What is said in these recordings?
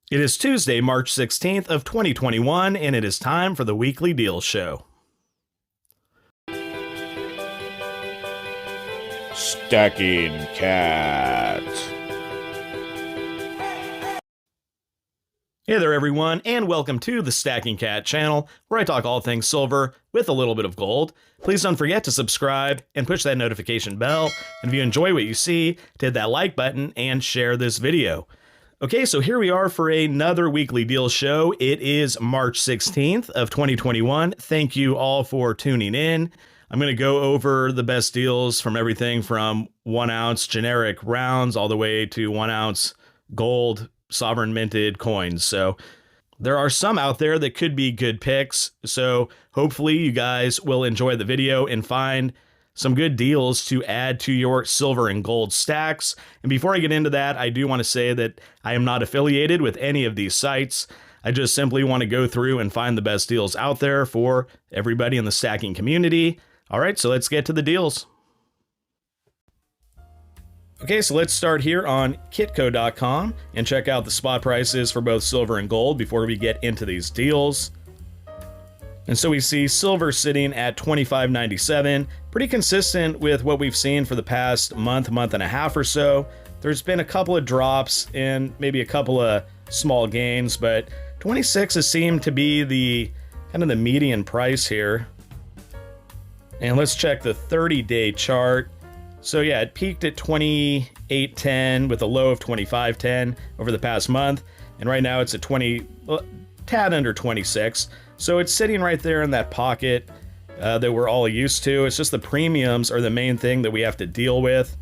It is Tuesday, March 16th of 2021, and it is time for the Weekly Deals Show. Stacking Kat. Hey there everyone, and welcome to the Stacking Kat channel, where I talk all things silver with a little bit of gold. Please don't forget to subscribe and push that notification bell, and if you enjoy what you see, hit that like button and share this video. Okay, so here we are for another Weekly Deals Show. It is March 16th of 2021. Thank you all for tuning in. I'm going to go over the best deals from everything from 1 ounce generic rounds all the way to 1 ounce gold sovereign minted coins. So there are some out there that could be good picks. So hopefully you guys will enjoy the video and find some good deals to add to your silver and gold stacks. And before I get into that, I do want to say that I am not affiliated with any of these sites. I just simply want to go through and find the best deals out there for everybody in the stacking community. All right, so let's get to the deals. Okay, so let's start here on Kitco.com and check out the spot prices for both silver and gold before we get into these deals. And so we see silver sitting at $25.97, pretty consistent with what we've seen for the past month and a half or so. There's been a couple of drops and maybe a couple of small gains, but 26 has seemed to be the kind of the median price here. And let's check the 30-day chart. So yeah, it peaked at 28.10 with a low of 25.10 over the past month, and right now it's at tad under 26. So it's sitting right there in that pocket that we're all used to. It's just the premiums are the main thing that we have to deal with.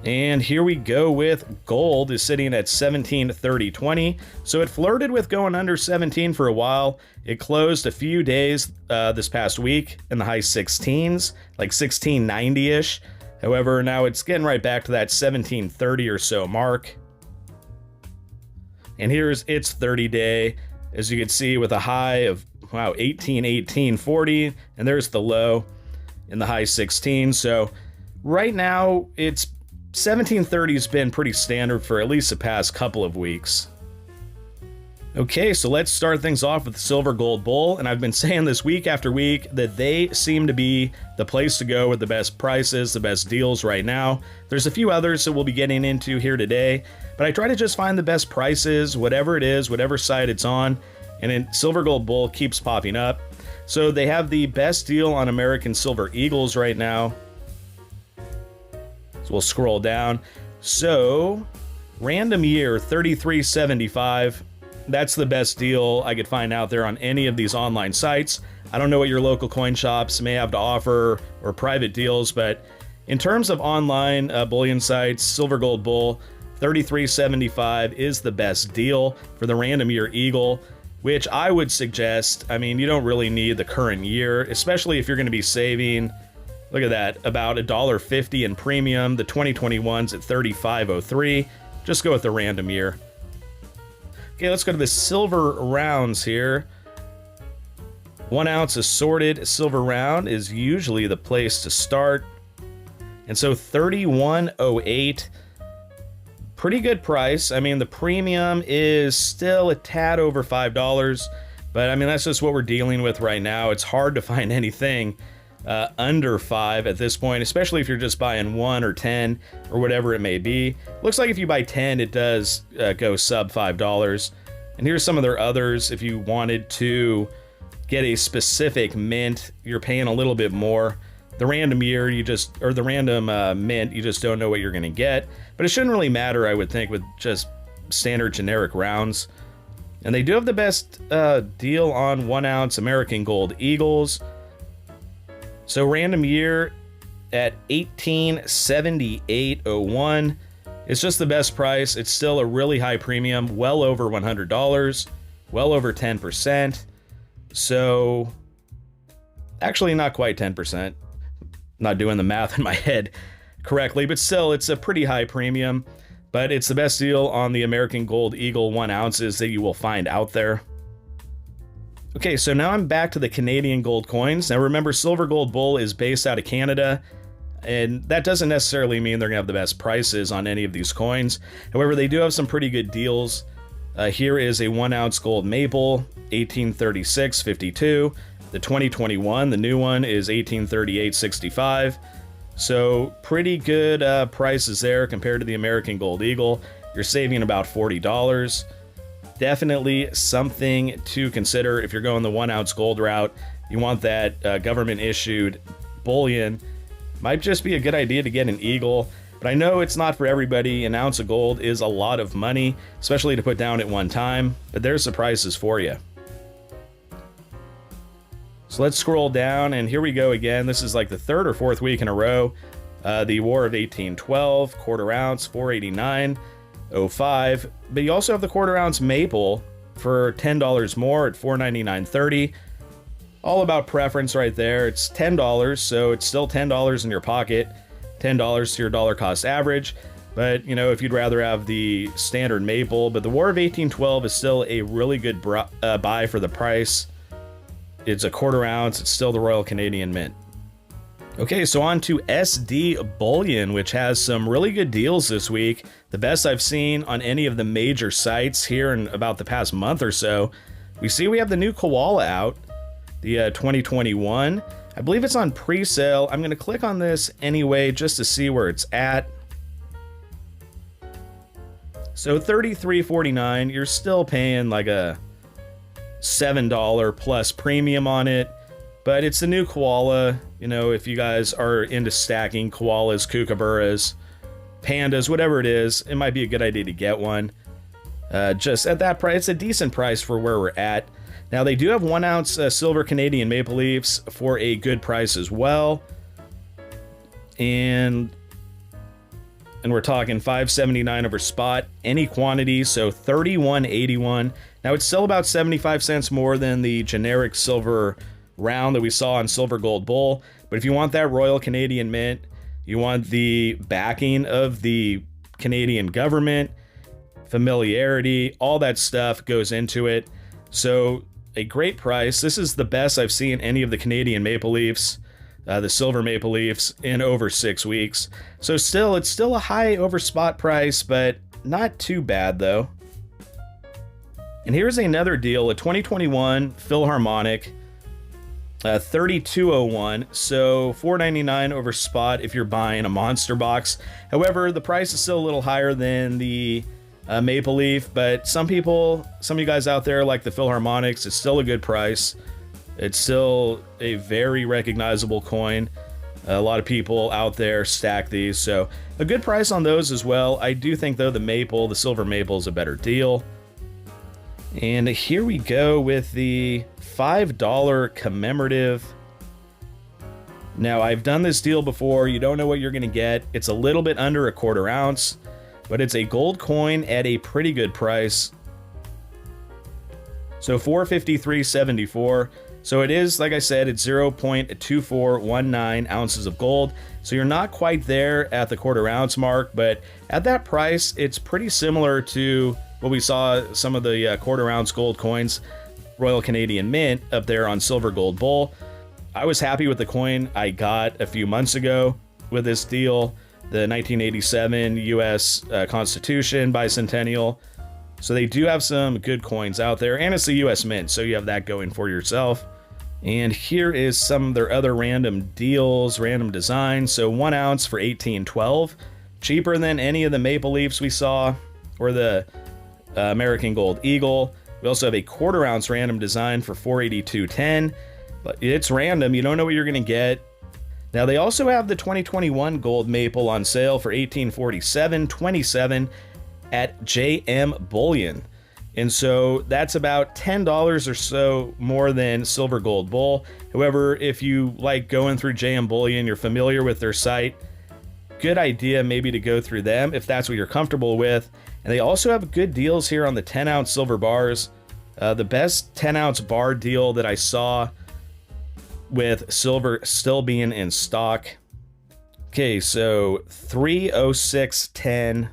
And here we go with gold is sitting at 17.30.20. So it flirted with going under 17 for a while. It closed a few days this past week in the high 16s, like 1690-ish. However, now it's getting right back to that 1730 or so mark. And here's its 30-day, as you can see, with a high of, wow, 18.40, and there's the low in the high 16. So right now, it's 1730 has been pretty standard for at least the past couple of weeks. Okay, so let's start things off with the silver gold bull, and I've been saying this week after week that they seem to be the place to go with the best prices, the best deals right now. There's a few others that we'll be getting into here today, but I try to just find the best prices, whatever it is, whatever site it's on, and then silver gold bull keeps popping up. So they have the best deal on American Silver Eagles right now. So we'll scroll down. So random year 33.75. That's the best deal I could find out there on any of these online sites. I don't know what your local coin shops may have to offer or private deals, but in terms of online bullion sites, silver gold bull 33.75 is the best deal for the random year eagle, which I would suggest. I mean, you don't really need the current year, especially if you're going to be saving, look at that, about $1.50 in premium. The 2021's at 35.03. Just go with the random year. Okay, let's go to the silver rounds here. 1 ounce assorted silver round is usually the place to start. And so 31.08, pretty good price. I mean, the premium is still a tad over $5, but I mean, that's just what we're dealing with right now. It's hard to find anything under 5 at this point, especially if you're just buying 1 or 10 or whatever it may be. Looks like if you buy 10, it does go sub $5. And here's some of their others. If you wanted to get a specific mint, you're paying a little bit more. The random year, the random mint, you just don't know what you're going to get. But it shouldn't really matter, I would think, with just standard generic rounds. And they do have the best deal on 1 ounce American Gold Eagles. So random year at 1878.01. It's just the best price. It's still a really high premium, well over $100, well over 10%. So actually not quite 10%. Not doing the math in my head correctly, but still it's a pretty high premium. But it's the best deal on the American Gold Eagle 1 ounces that you will find out there. Okay, so now I'm back to the Canadian gold coins. Now remember, silver gold bull is based out of Canada. And that doesn't necessarily mean they're gonna have the best prices on any of these coins. However, they do have some pretty good deals. Here is a 1 ounce gold maple, 1836.52. The 2021, the new one, is 1838.65. So pretty good prices there compared to the American Gold Eagle. You're saving about $40. Definitely something to consider if you're going the 1 ounce gold route. You want that government issued bullion. Might just be a good idea to get an Eagle, but I know it's not for everybody. An ounce of gold is a lot of money, especially to put down at one time, but there's the prices for you. So let's scroll down, and here we go again. This is like the 3rd or 4th week in a row. The War of 1812, quarter ounce, 489.05. But you also have the quarter ounce maple for $10 more at $499.30. All about preference right there. It's $10, so it's still $10 in your pocket, $10 to your dollar cost average. But, you know, if you'd rather have the standard maple, but the War of 1812 is still a really good buy for the price. It's a quarter ounce. It's still the Royal Canadian Mint. Okay, so on to SD Bullion, which has some really good deals this week. The best I've seen on any of the major sites here in about the past month or so. We see we have the new koala out. The 2021. I believe it's on pre-sale. I'm going to click on this anyway just to see where it's at. So $33.49. You're still paying like a $7 plus premium on it, but it's the new koala. You know, if you guys are into stacking koalas, kookaburras, pandas, whatever it is, it might be a good idea to get one. Just at that price, it's a decent price for where we're at. Now, they do have 1 ounce silver Canadian maple leafs for a good price as well. And we're talking $5.79 over spot, any quantity, so $31.81. Now, it's still about 75 cents more than the generic silver round that we saw on Silver Gold Bull. But if you want that Royal Canadian Mint, you want the backing of the Canadian government, familiarity, all that stuff goes into it. So a great price. This is the best I've seen any of the Canadian maple leafs, the silver maple leafs, in over 6 weeks. So it's still a high over spot price, but not too bad though. And here's another deal, a 2021 Philharmonic, 3201, so $4.99 over spot if you're buying a monster box. However, the price is still a little higher than the maple leaf, but some of you guys out there like the Philharmonics, it's still a good price. It's still a very recognizable coin. A lot of people out there stack these, so a good price on those as well. I do think though the silver maple is a better deal. And here we go with the $5 commemorative. Now, I've done this deal before. You don't know what you're going to get. It's a little bit under a quarter ounce, but it's a gold coin at a pretty good price. So $453.74. So it is, like I said, it's 0.2419 ounces of gold. So you're not quite there at the quarter ounce mark, but at that price, it's pretty similar to what we saw some of the quarter ounce gold coins, Royal Canadian Mint, up there on Silver Gold Bull. I was happy with the coin I got a few months ago with this deal, the 1987 U.S. Constitution Bicentennial. So they do have some good coins out there, and it's the U.S. Mint, so you have that going for yourself. And here is some of their other random deals, random designs. So 1 ounce for $18.12, cheaper than any of the maple leafs we saw, or the American Gold Eagle. We also have a quarter ounce random design for $482.10, but it's random. You don't know what you're going to get. Now, they also have the 2021 gold maple on sale for $1847.27 at JM Bullion. And so that's about $10 or so more than Silver Gold Bull. However, if you like going through JM Bullion, you're familiar with their site, good idea maybe to go through them if that's what you're comfortable with. And they also have good deals here on the 10 ounce silver bars. The best 10 ounce bar deal that I saw with silver still being in stock. Okay, so 306.10.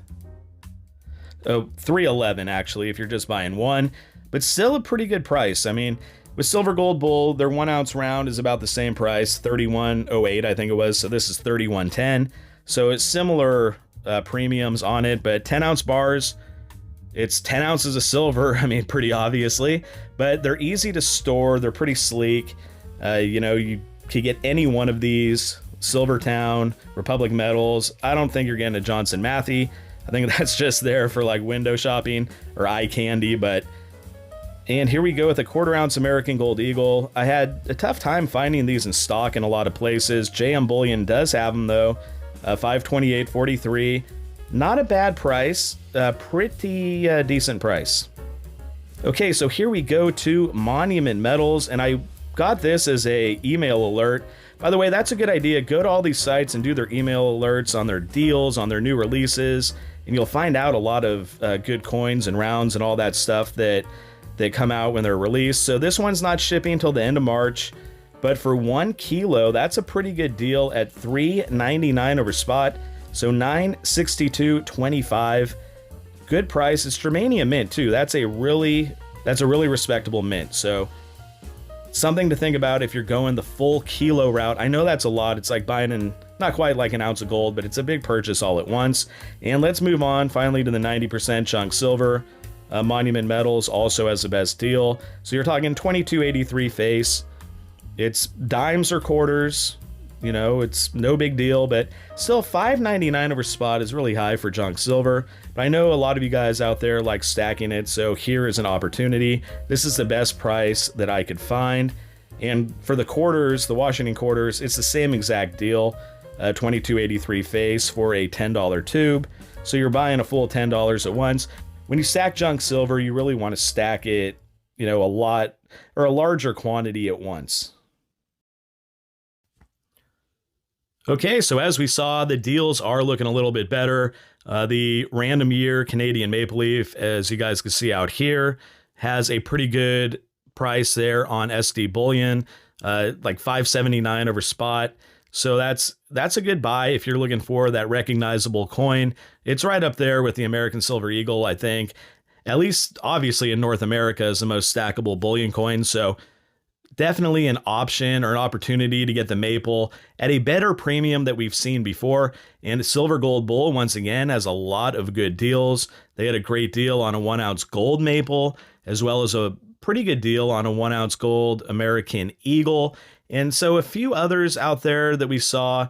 Oh, 311 actually, if you're just buying one, but still a pretty good price. I mean, With Silver Gold Bull, their 1 ounce round is about the same price, $31.08, I think it was. So this is $31.10. So it's similar premiums on it, but 10 ounce bars, it's 10 ounces of silver. I mean, pretty obviously, but they're easy to store. They're pretty sleek. You know, you could get any one of these, Silvertown, Republic Metals. I don't think you're getting a Johnson Matthey. I think that's just there for like window shopping or eye candy, but... And here we go with a 1/4 ounce American Gold Eagle. I had a tough time finding these in stock in a lot of places. JM Bullion does have them though. $528.43. Not a bad price. Pretty decent price. Okay, so here we go to Monument Metals, and I got this as a email alert. By the way, that's a good idea. Go to all these sites and do their email alerts on their deals, on their new releases, and you'll find out a lot of good coins and rounds and all that stuff that come out when they're released. So this one's not shipping until the end of March, but for 1 kilo, that's a pretty good deal at $3.99 over spot. So $962.25. Good price. It's Germania mint too. That's a really respectable mint. So something to think about if you're going the full kilo route. I know that's a lot. It's like buying in not quite like an ounce of gold, but it's a big purchase all at once. And let's move on finally to the 90% chunk silver. Monument Metals also has the best deal. So you're talking $22.83 face. It's dimes or quarters. You know, it's no big deal, but still $5.99 over spot is really high for junk silver. But I know a lot of you guys out there like stacking it, so here is an opportunity. This is the best price that I could find. And for the quarters, the Washington quarters, it's the same exact deal. $22.83 face for a $10 tube. So you're buying a full $10 at once. When you stack junk silver, you really want to stack it, you know, a lot or a larger quantity at once. Okay, so as we saw, the deals are looking a little bit better. The random year Canadian Maple Leaf, as you guys can see out here, has a pretty good price there on SD Bullion, like $5.79 over spot. So that's a good buy if you're looking for that recognizable coin. It's right up there with the American Silver Eagle, I think. At least, obviously, in North America is the most stackable bullion coin. So definitely an option or an opportunity to get the maple at a better premium that we've seen before. And Silver Gold Bull, once again, has a lot of good deals. They had a great deal on a 1 ounce gold maple, as well as a pretty good deal on a 1 ounce gold American Eagle. And so a few others out there that we saw.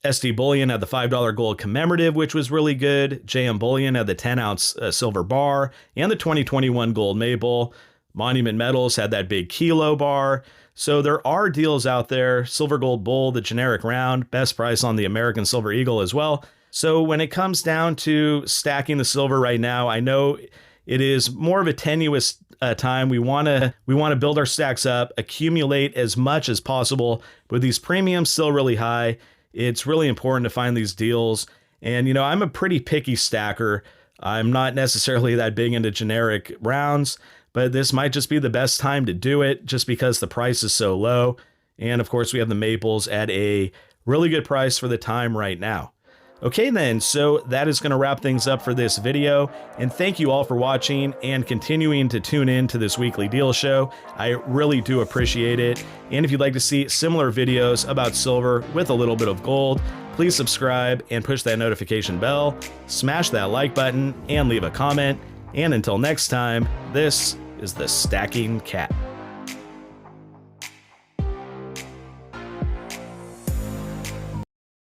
SD Bullion had the $5 gold commemorative, which was really good. JM Bullion had the 10 ounce silver bar and the 2021 gold maple. Monument Metals had that big kilo bar. So there are deals out there. Silver Gold Bull, the generic round, best price on the American Silver Eagle as well. So when it comes down to stacking the silver right now, I know it is more of a tenuous time. We want to build our stacks up, accumulate as much as possible. With these premiums still really high, it's really important to find these deals. And, you know, I'm a pretty picky stacker. I'm not necessarily that big into generic rounds, but this might just be the best time to do it just because the price is so low. And of course, we have the maples at a really good price for the time right now. Okay then, so that is going to wrap things up for this video, and thank you all for watching and continuing to tune in to this weekly deal show. I really do appreciate it, and if you'd like to see similar videos about silver with a little bit of gold, please subscribe and push that notification bell, smash that like button, and leave a comment. And until next time, this is the Stacking Cat.